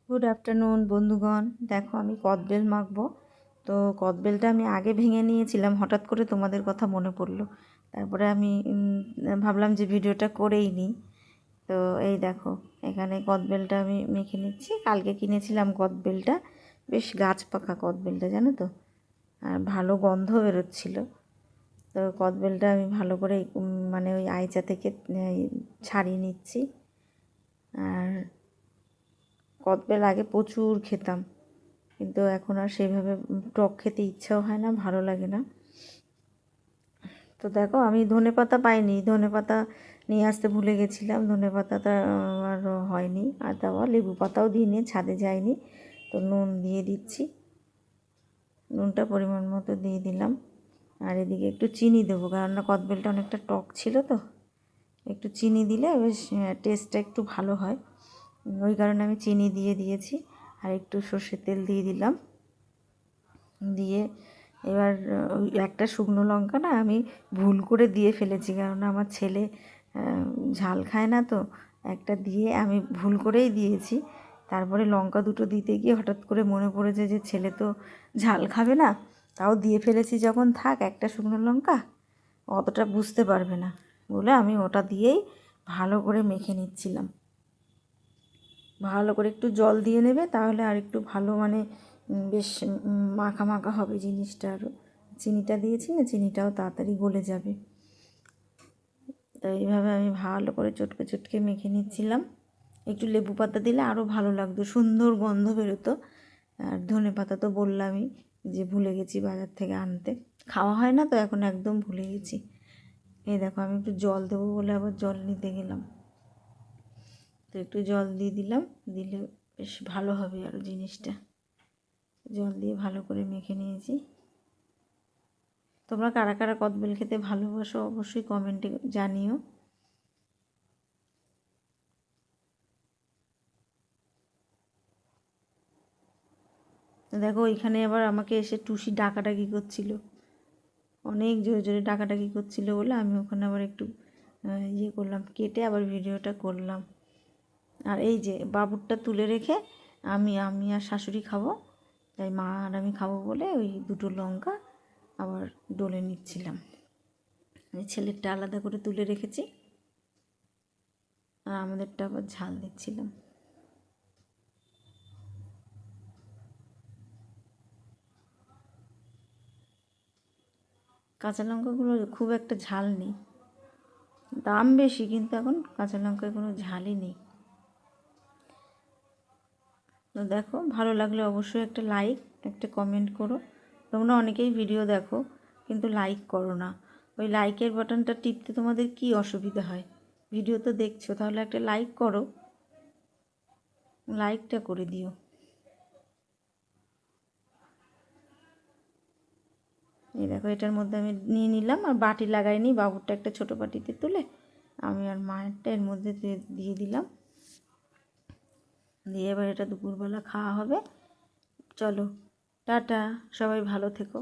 Good afternoon বন্ধুগণ। দেখো আমি কদবেল মাখবো। তো কদবেলটা আমি আগে ভেঙে নিয়েছিলাম, হঠাৎ করে তোমাদের কথা মনে পড়লো। তারপরে আমি ভাবলাম যে ভিডিওটা করেই নিই। তো এই দেখো, এখানে কদবেলটা আমি মেখে নিচ্ছি। কালকে কিনেছিলাম কদবেলটা, বেশ গাছ পাকা কদবেলটা, জানো তো, আর ভালো গন্ধ বেরোচ্ছিল। তো কদবেলটা আমি ভালো করে মানে ওই আইচা থেকে ছাড়িয়ে নিচ্ছি। আর কদবেল আগে প্রচুর খেতাম, কিন্তু এখন আর সেভাবে টক খেতে ইচ্ছাও হয় না, ভালো লাগে না। তো দেখো আমি ধনেপাতা পাইনি, ধনেপাতা নিয়ে আসতে ভুলে গেছিলাম, ধনেপাতাটা আর হয়নি। আর দেওয়া লেবু পাতাও দিইনি, ছাদে যায়নি। তো নুন দিয়ে দিচ্ছি, নুনটা পরিমাণ মতো দিয়ে দিলাম। আর এদিকে একটু চিনি দেবো, কারণ কদবেলটা অনেকটা টক ছিল, তো একটু চিনি দিলে বেশ টেস্টটা একটু ভালো হয়, ওই কারণে আমি চিনি দিয়ে দিয়েছি। আর একটু সর্ষের তেল দিয়ে দিলাম। দিয়ে এবার ওই একটা শুকনো লঙ্কা না আমি ভুল করে দিয়ে ফেলেছি, কারণ আমার ছেলে ঝাল খায় না, তো একটা দিয়ে আমি ভুল করেই দিয়েছি। তারপরে লঙ্কা দুটো দিতে গিয়ে হঠাৎ করে মনে পড়েছে যে ছেলে তো ঝাল খাবে না, তাও দিয়ে ফেলেছি যখন, থাক একটা শুকনো লঙ্কা, অতটা বুঝতে পারবে না বলে আমি ওটা দিয়েই ভালো করে মেখে নিচ্ছিলাম। ভালো করে একটু জল দিয়ে নেবে, তাহলে আর একটু ভালো মানে বেশ মাখা মাখা হবে জিনিসটা। আরও চিনিটা দিয়েছি না, চিনিটাও তাড়াতাড়ি গলে যাবে। তো এইভাবে আমি ভালো করে চটকে চটকে মেখে নিচ্ছিলাম। একটু লেবু পাতা দিলে আরও ভালো লাগতো, সুন্দর গন্ধ বেরোতো। আর ধনে পাতা তো বললামই যে ভুলে গেছি বাজার থেকে আনতে, খাওয়া হয় না তো এখন, একদম ভুলে গেছি। এই দেখো আমি একটু জল দেবো বলে আবার জল নিতে গেলাম, তো একটু জল দিয়ে দিলাম, দিলে বেশ ভালো হবে আরও জিনিসটা। জল দিয়ে ভালো করে মেখে নিয়েছি। তোমরা কারা কারা কদবেল খেতে ভালোবাসো অবশ্যই কমেন্টে জানিও। দেখো ওইখানে আবার আমাকে এসে টুসি ডাকাডাকি করছিল, অনেক জোরে জোরে ডাকাডাকি করছিল বলে আমি ওখানে আবার একটু ইয়ে করলাম, কেটে আবার ভিডিওটা করলাম। আর এই যে বাবুরটা তুলে রেখে আমি আর শাশুড়ি খাবো, তাই মা আর আমি খাবো বলে ওই দুটো লঙ্কা আবার ডলে নিচ্ছিলাম। ছেলেরটা আলাদা করে তুলে রেখেছি, আর আমাদেরটা আবার ঝাল দিচ্ছিলাম। কাঁচা লঙ্কাগুলো খুব একটা ঝাল নেই, দাম বেশি, কিন্তু এখন কাঁচা লঙ্কায় কোনো ঝালই নেই। তো দেখো, ভালো লাগলে অবশ্যই একটা লাইক, একটা কমেন্ট করো। তোমরা অনেকেই ভিডিও দেখো কিন্তু লাইক করো না, ওই লাইকের বাটনটা টিপতে তোমাদের কি অসুবিধা হয়? ভিডিও তো দেখছো, তাহলে একটা লাইক করো, লাইকটা করে দিও। এই দেখো এটার মধ্যে আমি নিয়ে নিলাম, আর বাটি লাগাইনি, বাবুরটা একটা ছোটো বাটিতে তুলে আমি আর মায়েরটা এর মধ্যে দিয়ে দিলাম। দিয়ে এবার এটা দুপুরবেলা খাওয়া হবে। চলো টাটা, সবাই ভালো থেকো।